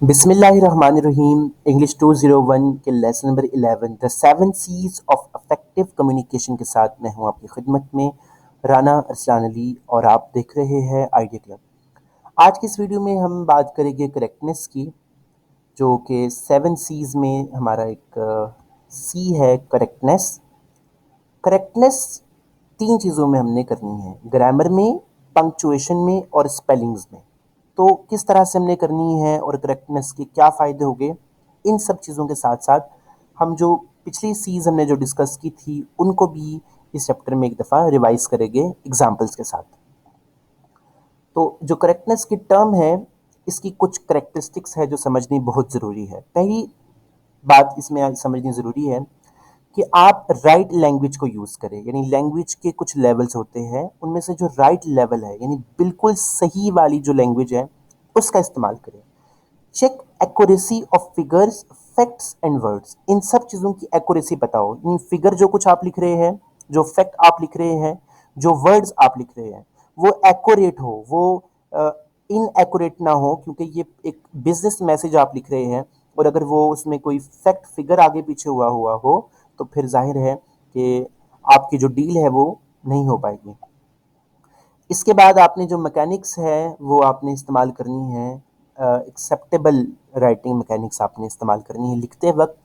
बिस्मिल्लाहिर्रहमानिर्रहीम। इंग्लिश 201 के lesson number 11 the seven Cs of affective communication के साथ मैं हूं आपकी खिदमत में राना अरसलान अली और आप देख रहे हैं आइडिया क्लब। आज की इस वीडियो में हम बात करेंगे करेक्टनेस की, जो कि सेवन सीज में हमारा एक सी है करेक्टनेस। करेक्टनेस तीन चीज़ों में हमने करनी है, ग्रामर में, पंक्चुएशन में और स्पेलिंग्स में। तो किस तरह से हमने करनी है और करेक्टनेस के क्या फ़ायदे होंगे, इन सब चीज़ों के साथ साथ हम जो पिछली सीज़ हमने जो डिस्कस की थी उनको भी इस चैप्टर में एक दफ़ा रिवाइज करेंगे एग्जाम्पल्स के साथ। तो जो करेक्टनेस की टर्म है, इसकी कुछ करेक्टरिस्टिक्स है जो समझनी बहुत ज़रूरी है। पहली बात इसमें आज समझनी ज़रूरी है कि आप राइट लैंग्वेज को यूज़ करें। यानी लैंग्वेज के कुछ लेवल्स होते हैं, उनमें से जो राइट लेवल है यानी बिल्कुल सही वाली जो लैंग्वेज है उसका इस्तेमाल करें। Check accuracy of figures, facts and words. इन सब चीज़ों की एक्यूरेसी पता हो, यानी फिगर जो कुछ आप लिख रहे हैं, जो फैक्ट आप लिख रहे हैं, जो वर्ड्स आप लिख रहे हैं, वो एक्यूरेट हो, वो इनएक्यूरेट ना हो, क्योंकि ये एक बिजनेस मैसेज आप लिख रहे हैं और अगर वो उसमें कोई फैक्ट फिगर आगे पीछे हुआ हुआ हो तो फिर जाहिर है कि आपकी जो डील है वो नहीं हो पाएगी। इसके बाद आपने जो मैकेनिक्स है वो आपने इस्तेमाल करनी है, एक्सेप्टेबल राइटिंग मैकेनिक्स आपने इस्तेमाल करनी है। लिखते वक्त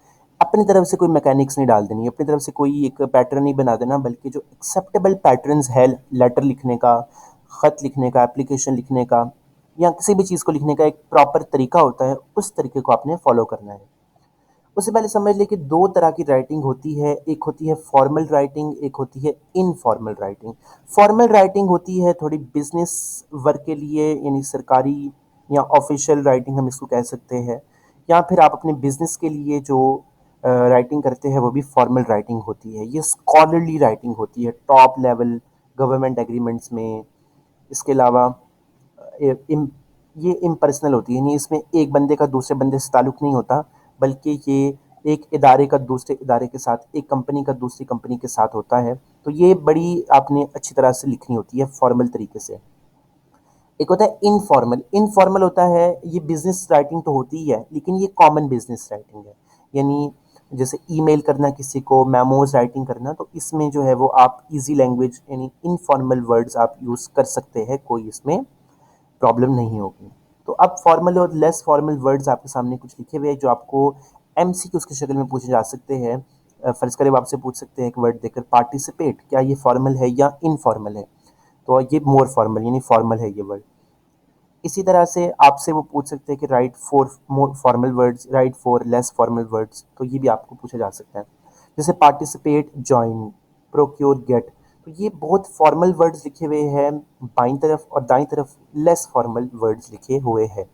अपनी तरफ से कोई मैकेनिक्स नहीं डाल देनी, अपनी तरफ से कोई एक पैटर्न नहीं बना देना, बल्कि जो एक्सेप्टेबल पैटर्न्स है लेटर लिखने का, ख़त लिखने का, एप्लीकेशन लिखने का या किसी भी चीज़ को लिखने का एक प्रॉपर तरीका होता है, उस तरीके को आपने फॉलो करना है। उससे पहले समझ लें कि दो तरह की राइटिंग होती है, एक होती है फॉर्मल राइटिंग, एक होती है इनफॉर्मल राइटिंग। फॉर्मल राइटिंग होती है थोड़ी बिजनेस वर्क के लिए, यानी सरकारी या ऑफिशियल राइटिंग हम इसको कह सकते हैं, या फिर आप अपने बिजनेस के लिए जो राइटिंग करते हैं वो भी फॉर्मल राइटिंग होती है। ये स्कॉलरली राइटिंग होती है टॉप लेवल गवर्नमेंट एग्रीमेंट्स में। इसके अलावा ये ये इम्पर्सनल होती है, यानी इसमें एक बंदे का दूसरे बंदे से ताल्लुक़ नहीं होता, बल्कि ये एक इदारे का दूसरे इदारे के साथ, एक कंपनी का दूसरी कंपनी के साथ होता है। तो ये बड़ी आपने अच्छी तरह से लिखनी होती है फॉर्मल तरीके से। एक होता है इनफॉर्मल। इनफॉर्मल होता है, ये बिजनेस राइटिंग तो होती ही है, लेकिन ये कॉमन बिजनेस राइटिंग है। यानी जैसे ईमेल करना किसी को, मेमोज राइटिंग करना, तो इसमें जो है वो आप इजी लैंग्वेज यानी इनफॉर्मल वर्ड्स आप यूज़ कर सकते हैं, कोई इसमें प्रॉब्लम नहीं होगी। तो अब फॉर्मल और लेस फॉर्मल वर्ड्स आपके सामने कुछ लिखे हुए हैं जो आपको एमसीक्यूज़ की शक्ल में पूछे जा सकते हैं। फ़र्ज़ करें वो आपसे पूछ सकते हैं एक वर्ड देकर, पार्टिसिपेट, क्या ये फॉर्मल है या इनफॉर्मल है? तो ये मोर फॉर्मल यानी फॉर्मल है ये वर्ड। इसी तरह से आपसे वो पूछ सकते हैं कि right four more formal words, right four less formal words, तो ये भी आपको पूछा जा सकता है। जैसे पार्टिसिपेट, जॉइन, प्रोक्योर, गेट। तो ये बहुत फॉर्मल वर्ड्स लिखे हुए हैं बाईं तरफ, और दाईं तरफ लेस फॉर्मल वर्ड्स लिखे हुए हैं।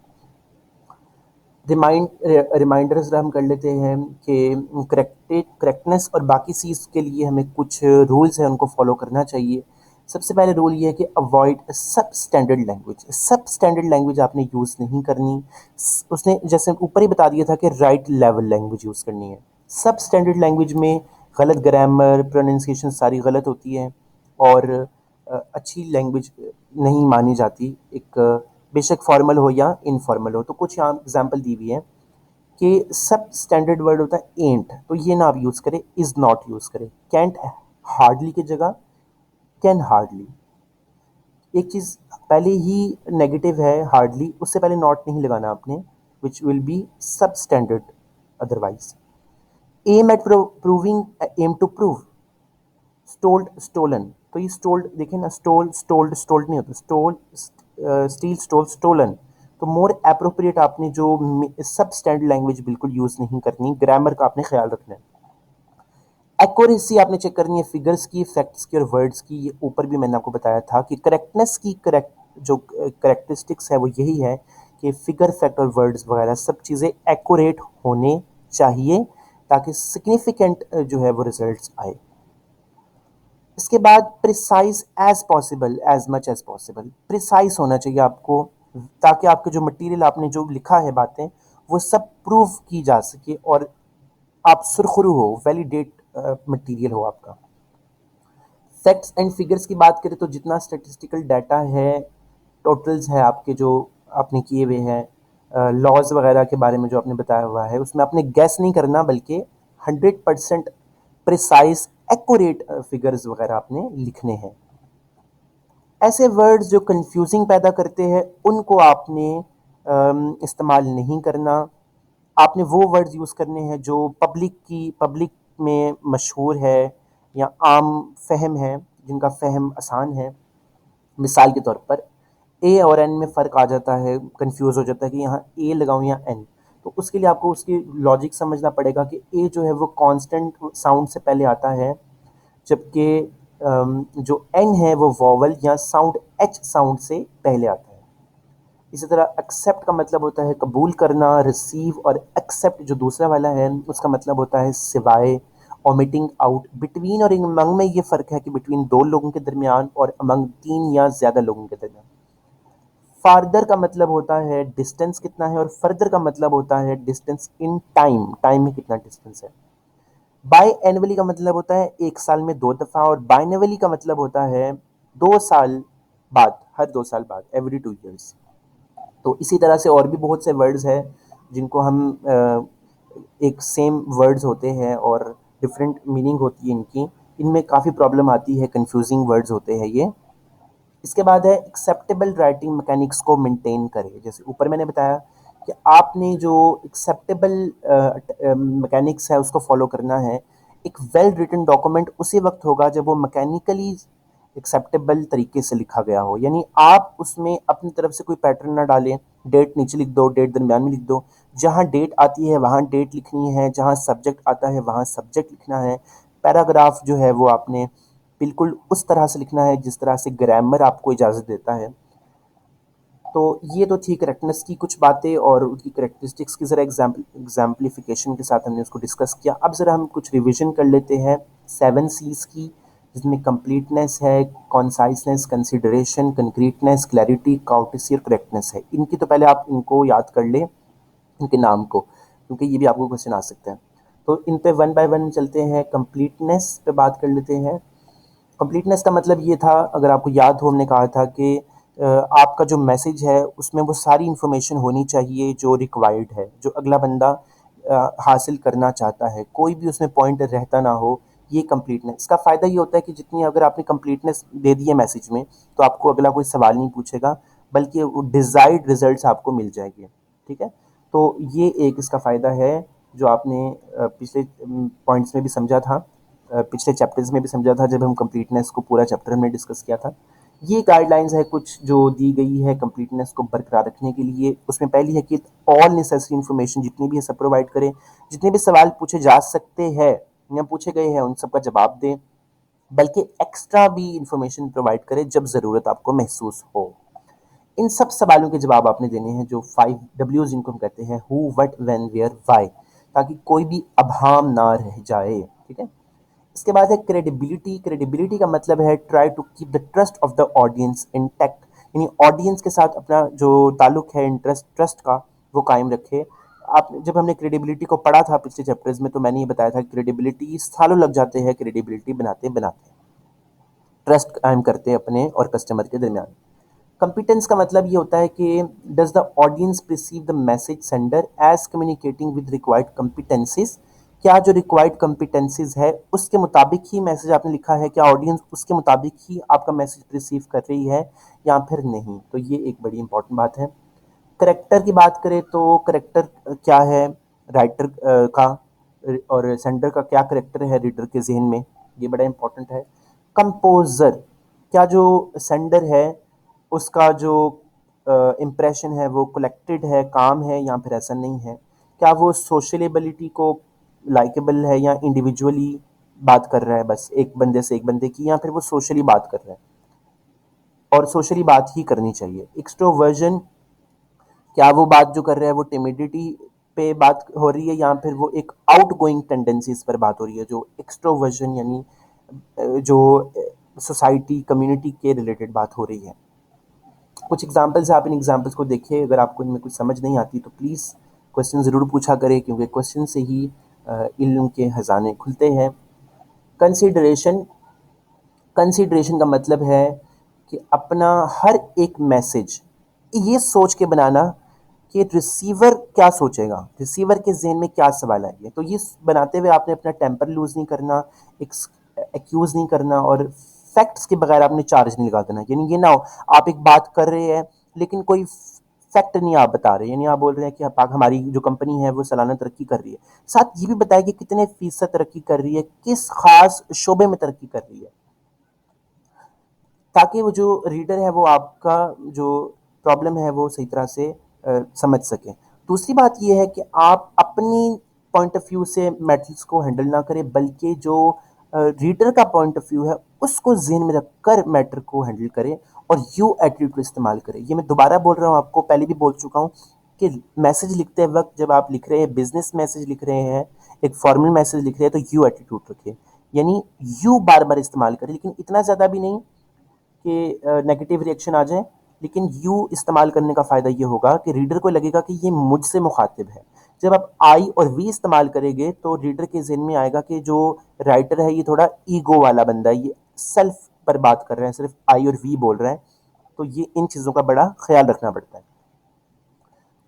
रिमाइंडर्स हम कर लेते हैं कि करेक्टनेस और बाकी चीज़ के लिए हमें कुछ रूल्स हैं उनको फॉलो करना चाहिए। सबसे पहले रूल ये है कि अवॉइड सब स्टैंडर्ड लैंग्वेज। सब स्टैंडर्ड लैंग्वेज आपने यूज़ नहीं करनी। उसने जैसे ऊपर ही बता दिया था कि राइट लेवल लैंग्वेज यूज़ करनी है। सब स्टैंडर्ड लैंग्वेज में गलत ग्रामर, प्रोनाउंसिएशन सारी गलत होती है और अच्छी लैंग्वेज नहीं मानी जाती। एक बेशक फॉर्मल हो या इनफॉर्मल हो। तो कुछ यहाँ एग्जांपल दी हुई है कि सब स्टैंडर्ड वर्ड होता है एंट, तो ये ना आप यूज़ करें, इज़ नॉट यूज़ करें। कैंट हार्डली की जगह कैन हार्डली। एक चीज़ पहले ही नेगेटिव है हार्डली, उससे पहले नॉट नहीं लगाना आपने, which will be substandard otherwise. Aim at proving, aim to prove. Stoled, stolen, तो ये स्टोल्ड देखें ना, स्टोल स्टोल्ड स्टोल्ड नहीं होता, स्टोल स्टील, स्टोल स्टोलन। तो मोर अप्रोप्रिएट आपने जो सब स्टैंडर्ड लैंग्वेज बिल्कुल यूज़ नहीं करनी, ग्रामर का आपने ख्याल रखना है। एक्यूरेसी आपने चेक करनी है फिगर्स की, फैक्ट्स की और वर्ड्स की। ये ऊपर भी मैंने आपको बताया था कि करेक्टनेस की जो करेक्टरिस्टिक्स है वो यही है कि फिगर, फैक्ट और वर्ड्स वगैरह सब चीज़ें एक्यूरेट होने चाहिए, ताकि सिग्निफिकेंट जो है वो रिजल्ट्स आए। इसके बाद precise as possible, as much as possible precise होना चाहिए आपको, ताकि आपके जो मटेरियल आपने जो लिखा है बातें वो सब प्रूव की जा सके और आप सुरखरू हो, वैलिडेट मटेरियल हो आपका। फैक्ट्स एंड फिगर्स की बात करें तो जितना स्टेटिस्टिकल डाटा है, टोटल्स है आपके जो आपने किए हुए हैं, लॉज वगैरह के बारे में जो आपने बताया हुआ है, उसमें आपने गैस नहीं करना बल्कि 100% प्रिसाइज एक्यूरेट फिगर्स वगैरह आपने लिखने हैं। ऐसे वर्ड्स जो कंफ्यूजिंग पैदा करते हैं उनको आपने इस्तेमाल नहीं करना। आपने वो वर्ड्स यूज़ करने हैं जो पब्लिक में मशहूर है या आम फ़हम है, जिनका फ़हम आसान है। मिसाल के तौर पर ए और एन में फ़र्क आ जाता है, कंफ्यूज हो जाता है कि यहाँ ए लगाऊँ या एन। तो उसके लिए आपको उसकी लॉजिक समझना पड़ेगा कि ए जो है वो कांस्टेंट साउंड से पहले आता है, जबकि जो एन है वो वॉवल या साउंड एच साउंड से पहले आता है। इसी तरह एक्सेप्ट का मतलब होता है कबूल करना, रिसीव, और एक्सेप्ट जो दूसरा वाला है उसका मतलब होता है सिवाय, ओमिटिंग आउट। बिटवीन और अमंग में ये फ़र्क है कि बिटवीन दो लोगों के दरमियान और अमंग तीन या ज़्यादा लोगों के दरमियान। फार्दर का मतलब होता है डिस्टेंस कितना है, और फर्दर का मतलब होता है डिस्टेंस इन टाइम, टाइम में कितना डिस्टेंस है। बाई एनुअली का मतलब होता है एक साल में दो दफ़ा, और बाइनवली का मतलब होता है 2 साल बाद, हर 2 साल बाद, एवरी 2 ईयर्स। तो इसी तरह से और भी बहुत से वर्ड्स हैं जिनको हम एक सेम वर्ड्स होते हैं और डिफरेंट मीनिंग होती है इनकी, इनमें काफ़ी प्रॉब्लम आती है, कंफ्यूजिंग वर्ड्स होते हैं ये। इसके बाद है एक्सेप्टेबल राइटिंग मैकेनिक्स को मेंटेन करें। जैसे ऊपर मैंने बताया कि आपने जो एक्सेप्टेबल मैकेनिक्स है उसको फॉलो करना है। एक वेल रिटन डॉक्यूमेंट उसी वक्त होगा जब वो मैकेनिकली एक्सेप्टेबल तरीके से लिखा गया हो, यानी आप उसमें अपनी तरफ से कोई पैटर्न ना डालें। डेट नीचे लिख दो, डेट दरमियान में लिख दो, जहाँ डेट आती है वहाँ डेट लिखनी है, जहाँ सब्जेक्ट आता है वहाँ सब्जेक्ट लिखना है। पैराग्राफ जो है वो आपने बिल्कुल उस तरह से लिखना है जिस तरह से ग्रामर आपको इजाज़त देता है। तो ये तो थी करेक्टनेस की कुछ बातें और उसकी करेक्टरिस्टिक्स की ज़रा एग्जाम्पलीफिकेशन के साथ हमने उसको डिस्कस किया। अब ज़रा हम कुछ रिवीजन कर लेते हैं 7 C's की, जिसमें कंप्लीटनेस है, कॉन्साइसनेस, कंसिडरेशन, कंक्रीटनेस, क्लैरिटी, काउटिसी और करेक्टनेस है। इनकी तो पहले आप इनको याद कर लें, इनके नाम को, क्योंकि ये भी आपको क्वेश्चन आ सकते हैं। तो इन पे वन बाय वन चलते हैं। कंप्लीटनेस पे बात कर लेते हैं। कंप्लीटनेस का मतलब ये था, अगर आपको याद हो, हमने कहा था कि आपका जो मैसेज है उसमें वो सारी इन्फॉर्मेशन होनी चाहिए जो रिक्वायर्ड है, जो अगला बंदा हासिल करना चाहता है, कोई भी उसमें पॉइंट रहता ना हो। ये कंप्लीटनेस, इसका फ़ायदा ये होता है कि जितनी अगर आपने कंप्लीटनेस दे दी है मैसेज में, तो आपको अगला कोई सवाल नहीं पूछेगा, बल्कि वो डिज़ायर्ड रिजल्ट्स आपको मिल जाएंगे। ठीक है, तो ये एक इसका फ़ायदा है जो आपने पिछले पॉइंट्स में भी समझा था, पिछले चैप्टर्स में भी समझा था जब हम कंप्लीटनेस को पूरा चैप्टर हमने डिस्कस किया था। ये गाइडलाइंस है कुछ जो दी गई है कंप्लीटनेस को बरकरार रखने के लिए। उसमें पहली है कि ऑल नेसेसरी इन्फॉर्मेशन जितनी भी है सब प्रोवाइड करें, जितने भी सवाल पूछे जा सकते हैं या पूछे गए हैं उन सब का जवाब दें, बल्कि एक्स्ट्रा भी इंफॉर्मेशन प्रोवाइड करें जब ज़रूरत आपको महसूस हो। इन सब सवालों के जवाब आपने देने हैं, जो 5 Ws जिनको हम कहते हैं, who, what, when, where, why, ताकि कोई भी अभाम ना रह जाए। ठीक है, इसके बाद है क्रेडिबिलिटी। क्रेडिबिलिटी का मतलब है try to keep the trust of the audience intact, यानी ऑडियंस के साथ अपना जो ताल्लुक है इंटरेस्ट ट्रस्ट का वो कायम रखे। आप जब हमने क्रेडिबिलिटी को पढ़ा था पिछले चैप्टर्स में, तो मैंने ये बताया था क्रेडिबिलिटी सालों लग जाते हैं, क्रेडिबिलिटी बनाते बनाते ट्रस्ट कायम करते अपने और कस्टमर के दरमियान। कंपिटेंस का मतलब ये होता है कि does the audience receive the message sender as communicating with required competencies. क्या जो रिक्वायर्ड कंपिटेंसीज है उसके मुताबिक ही मैसेज आपने लिखा है, क्या ऑडियंस उसके मुताबिक ही आपका मैसेज रिसीव कर रही है या फिर नहीं। तो ये एक बड़ी इंपॉर्टेंट बात है। करेक्टर की बात करें तो करेक्टर क्या है राइटर का, और सेंडर का क्या करेक्टर है रीडर के जहन में, ये बड़ा इंपॉर्टेंट है। कंपोजर, क्या जो सेंडर है उसका जो इम्प्रेशन है वो कलेक्टेड है, काम है, या फिर ऐसा नहीं है। क्या वो सोशलेबिलिटी को लाइकेबल है या इंडिविजुअली बात कर रहा है, बस एक बंदे से एक बंदे की, या फिर वो सोशली बात कर रहा है, और सोशली बात ही करनी चाहिए। एक्सट्रोवर्जन, क्या वो बात जो कर रहा है वो टिमिडिटी पे बात हो रही है या फिर वो एक आउट गोइंग टेंडेंसीज पर बात हो रही है। जो एक्सट्रोवर्जन यानी जो सोसाइटी कम्युनिटी के रिलेटेड बात हो रही है। कुछ एग्जांपल्स है, आप इन एग्जांपल्स को देखिए, अगर आपको इनमें कुछ समझ नहीं आती तो प्लीज़ क्वेश्चन ज़रूर पूछा करें, क्योंकि क्वेश्चन से ही इल्म के खजाने खुलते हैं। कंसिडरेशन, कंसिडरेशन का मतलब है कि अपना हर एक मैसेज ये सोच के बनाना कि रिसीवर क्या सोचेगा, रिसीवर के जहन में क्या सवाल आएंगे। तो ये बनाते हुए आपने अपना टेम्पर लूज नहीं करना, एक्यूज नहीं करना, और फैक्ट्स के बगैर आपने चार्ज नहीं लगा देना। यानी ये ना हो आप एक बात कर रहे हैं लेकिन कोई फैक्ट नहीं आप बता रहे, यानी आप बोल रहे हैं कि हमारी जो कंपनी है वो सालाना तरक्की कर रही है, साथ ये भी बताया कि कितने फीसद तरक्की कर रही है, किस खास शोबे में तरक्की कर रही है, ताकि वो जो रीडर है वो आपका जो प्रॉब्लम है वो सही तरह से समझ सके। दूसरी बात ये है कि आप अपनी पॉइंट ऑफ व्यू से मैटर्स को हैंडल ना करें, बल्कि जो रीडर का पॉइंट ऑफ व्यू है उसको जहन में रखकर मैटर को हैंडल करें और यू एटीट्यूड को इस्तेमाल करें। ये मैं दोबारा बोल रहा हूँ, आपको पहले भी बोल चुका हूँ कि मैसेज लिखते वक्त जब आप लिख रहे हैं, बिजनेस मैसेज लिख रहे हैं, एक फॉर्मल मैसेज लिख रहे हैं, तो यू एटीट्यूड रखिए, यानी यू बार बार इस्तेमाल करें, लेकिन इतना ज़्यादा भी नहीं कि नेगेटिव रिएक्शन आ जाए। लेकिन यू इस्तेमाल करने का फ़ायदा ये होगा कि रीडर को लगेगा कि ये मुझसे मुखातिब है। जब आप आई और वी इस्तेमाल करेंगे तो रीडर के जहन में आएगा कि जो राइटर है ये थोड़ा ईगो वाला बंदा है, ये सेल्फ पर बात कर रहे हैं, सिर्फ आई और वी बोल रहे हैं। तो ये इन चीज़ों का बड़ा ख्याल रखना पड़ता है।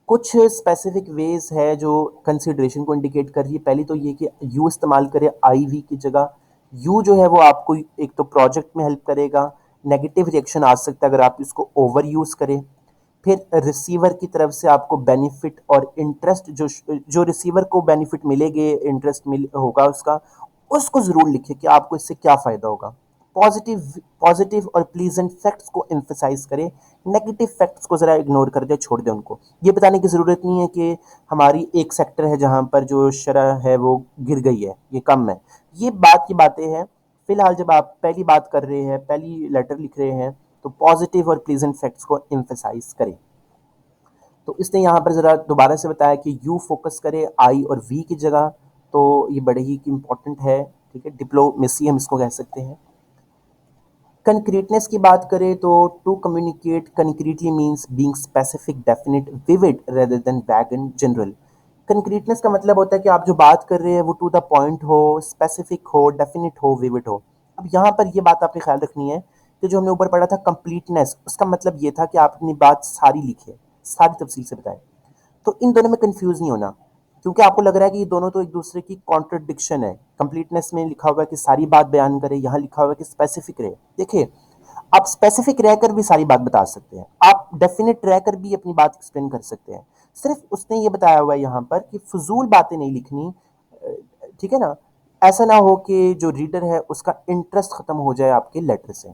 कुछ स्पेसिफिक वेज है जो कंसिडरेशन को इंडिकेट कर रही है। पहली तो ये कि यू इस्तेमाल करें आई वी की जगह। यू जो है वो आपको एक तो प्रोजेक्ट में हेल्प करेगा, नेगेटिव रिएक्शन आ सकता है अगर आप इसको ओवर यूज़ करें। फिर रिसीवर की तरफ से आपको बेनिफिट और इंटरेस्ट जो जो रिसीवर को बेनिफिट मिलेंगे, इंटरेस्ट मिल होगा उसका, उसको ज़रूर लिखें कि आपको इससे क्या फ़ायदा होगा। पॉजिटिव पॉजिटिव और प्लीजेंट फैक्ट्स को एम्फेसाइज करें, नेगेटिव फैक्ट्स को ज़रा इग्नोर कर दे, छोड़ दें उनको। ये बताने की ज़रूरत नहीं है कि हमारी एक सेक्टर है जहाँ पर जो शरह है वो गिर गई है, ये कम है। ये बात की बातें हैं। फिलहाल जब आप पहली बात कर रहे हैं, पहली लेटर लिख रहे हैं, तो पॉजिटिव और प्लीजेंट फैक्ट्स को एम्फेसाइज करें। तो इसने यहाँ पर ज़रा दोबारा से बताया कि यू फोकस करे आई और वी की जगह। तो ये बड़े ही इम्पोर्टेंट है, ठीक है, डिप्लोमेसी हम इसको कह सकते हैं। कंक्रीटनेस की बात करें तो to communicate concretely means being specific, definite, vivid rather than vague and general. Concreteness का मतलब होता है कि आप जो बात कर रहे हैं वो टू द पॉइंट हो, स्पेसिफिक हो, डेफिनिट हो, विविड हो। अब यहाँ पर ये बात आपने ख्याल रखनी है कि जो हमने ऊपर पढ़ा था कंप्लीटनेस, उसका मतलब ये था कि आप अपनी बात सारी लिखे, सारी तफसील से बताएं। तो इन दोनों में कंफ्यूज नहीं होना, क्योंकि आपको लग रहा है कि ये दोनों तो एक दूसरे की कॉन्ट्रडिक्शन है। कंप्लीटनेस में लिखा हुआ है कि सारी बात बयान करें, यहाँ लिखा हुआ है कि स्पेसिफिक रहे। देखिए, आप स्पेसिफिक रहकर भी सारी बात बता सकते हैं, आप डेफिनेट रहकर भी अपनी बात एक्सप्लेन कर सकते हैं। सिर्फ उसने ये बताया हुआ है यहाँ पर कि फजूल बातें नहीं लिखनी, ठीक है ना। ऐसा ना हो कि जो रीडर है उसका इंटरेस्ट खत्म हो जाए आपके लेटर से।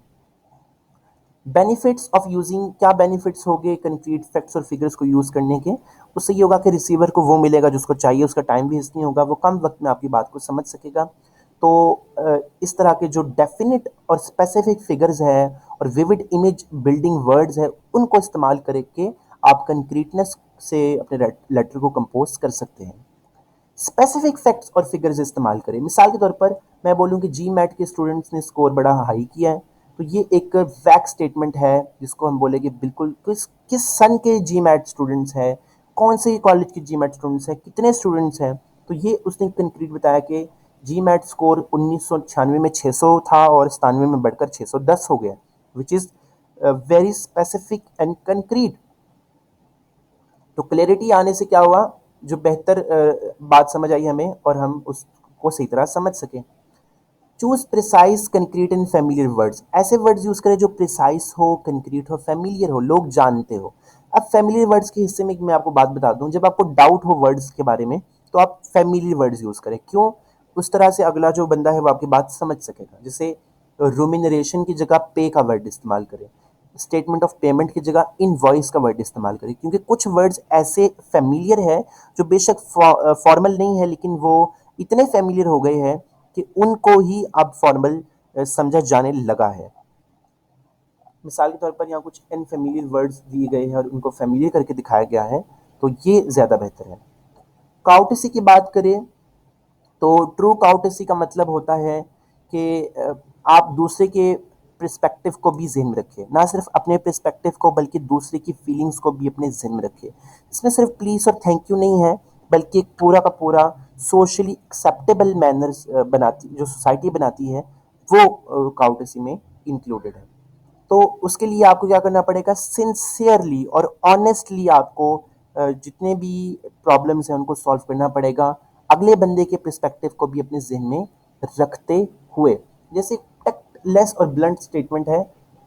बेनिफिट्स ऑफ यूजिंग, क्या बेनिफिट्स हो गए कंक्रीट फैक्ट्स और फिगर्स को यूज़ करने के। उससे ये होगा कि रिसीवर को वो मिलेगा जो उसको चाहिए, उसका टाइम वेस्ट नहीं होगा, वो कम वक्त में आपकी बात को समझ सकेगा। तो इस तरह के जो डेफिनेट और स्पेसिफिक फिगर्स है और विविड इमेज बिल्डिंग वर्ड्स है, उनको इस्तेमाल करके आप कंक्रीटनेस से अपने लेटर को कंपोज कर सकते हैं। स्पेसिफिक फैक्ट्स और फिगर्स इस्तेमाल करें। मिसाल के तौर पर मैं बोलूँ कि जी मैट के स्टूडेंट्स ने स्कोर बड़ा हाई किया है, तो ये एक वैक स्टेटमेंट है जिसको हम बोलेंगे बिल्कुल किस किस सन के जी मैट स्टूडेंट्स हैं, कौन से कॉलेज के जी मैट स्टूडेंट्स हैं, कितने स्टूडेंट्स हैं। तो ये उसने कंक्रीट बताया कि जी मैट स्कोर 1996 में 600 था और 97 में बढ़कर 610 हो गया, which is very specific and concrete. तो क्लैरिटी आने से क्या हुआ, जो बेहतर बात समझ आई हमें और हम उसको सही तरह समझ सकें। Choose precise concrete and familiar words, ऐसे वर्ड्स यूज करें जो प्रिसाइज हो, कंक्रीट हो, फेमिलियर हो, लोग जानते हो। अब फेमिलियर वर्ड्स के हिस्से में मैं आपको बात बता दूं, जब आपको डाउट हो वर्ड्स के बारे में तो आप फेमिलियर वर्ड्स यूज करें। क्यों? उस तरह से अगला जो बंदा है वो आपकी बात समझ सकेगा। जैसे रोमिनरेशन की जगह पे का वर्ड इस्तेमाल करें, स्टेटमेंट ऑफ पेमेंट की जगह इनवॉइस का वर्ड इस्तेमाल करें, क्योंकि कुछ वर्ड्स ऐसे फेमिलियर है जो बेशक फॉर्मल नहीं है, लेकिन वो इतने फेमिलियर हो गए हैं कि उनको ही अब फॉर्मल समझा जाने लगा है। मिसाल के तौर पर यहाँ कुछ अनफेमिलियर वर्ड्स दिए गए हैं और उनको फेमिलियर करके दिखाया गया है, तो ये ज़्यादा बेहतर है। काउटेसी की बात करें तो ट्रू काउटेसी का मतलब होता है कि आप दूसरे के पर्सपेक्टिव को भी ज़हन में रखें, ना सिर्फ अपने पर्सपेक्टिव को बल्कि दूसरे की फीलिंग्स को भी अपने ज़हन में रखें। इसमें सिर्फ प्लीज़ और थैंक यू नहीं है, बल्कि एक पूरा का पूरा सोशली एक्सेप्टेबल मैनर्स बनाती जो सोसाइटी बनाती है, वो काउटेसी में इंक्लूडेड है। तो उसके लिए आपको क्या करना पड़ेगा, सिंसियरली और ऑनेस्टली आपको जितने भी प्रॉब्लम्स हैं उनको सॉल्व करना पड़ेगा, अगले बंदे के पर्सपेक्टिव को भी अपने जहन में रखते हुए। जैसे टैक्टलेस और ब्लंट स्टेटमेंट है,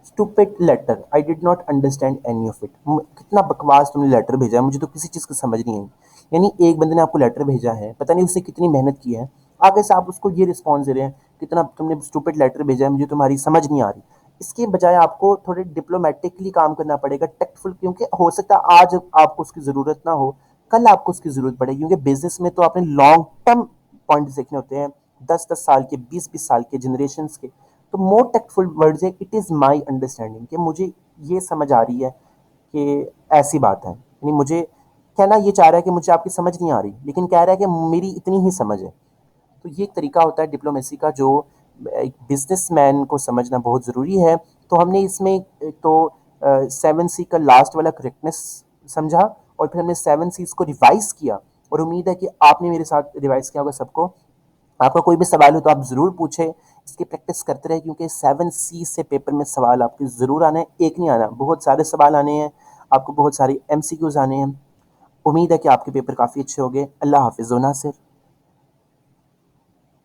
stupid letter, I did not understand any of it. कितना बकवास तुमने लेटर भेजा है, मुझे तो किसी चीज़ की समझ नहीं आई। यानी एक बंदे ने आपको लेटर भेजा है, पता नहीं उसने कितनी मेहनत की है, आगे से आप उसको ये रिस्पॉन्स दे रहे हैं, कितना तुमने स्टूपिड लेटर भेजा है, मुझे तुम्हारी समझ नहीं आ रही। इसके बजाय आपको थोड़े डिप्लोमेटिकली काम करना पड़ेगा, टेक्टफुल, क्योंकि हो सकता है आज आपको उसकी ज़रूरत ना हो, कल आपको उसकी ज़रूरत पड़ेगी, क्योंकि बिजनेस में तो आपने लॉन्ग टर्म पॉइंट्स देखने होते हैं, 10-10 साल के, 20-20 साल के, जनरेशन्स के। तो मोर टेक्टफुल वर्ड्स है, इट इज़ माई अंडरस्टैंडिंग, कि मुझे ये समझ आ रही है कि ऐसी बात है, यानी मुझे कहना ये चाह रहा है कि मुझे आपकी समझ नहीं आ रही, लेकिन कह रहा है कि मेरी इतनी ही समझ है। तो ये एक तरीका होता है डिप्लोमेसी का, जो एक बिजनेसमैन को समझना बहुत ज़रूरी है। तो हमने इसमें एक तो 7C का लास्ट वाला करेक्टनेस समझा, और फिर हमने 7C's को रिवाइज किया, और उम्मीद है कि आपने मेरे साथ रिवाइज किया होगा सबको। आपका कोई भी सवाल हो तो आप ज़रूर पूछें, इसकी प्रैक्टिस करते रहे, क्योंकि 7C से पेपर में सवाल आपके ज़रूर आना है, एक नहीं आना, बहुत सारे सवाल आने हैं, आपको बहुत सारे MCQs आने हैं। उम्मीद है कि आपके पेपर काफ़ी अच्छे होंगे। अल्लाह हाफिज़ नासिर।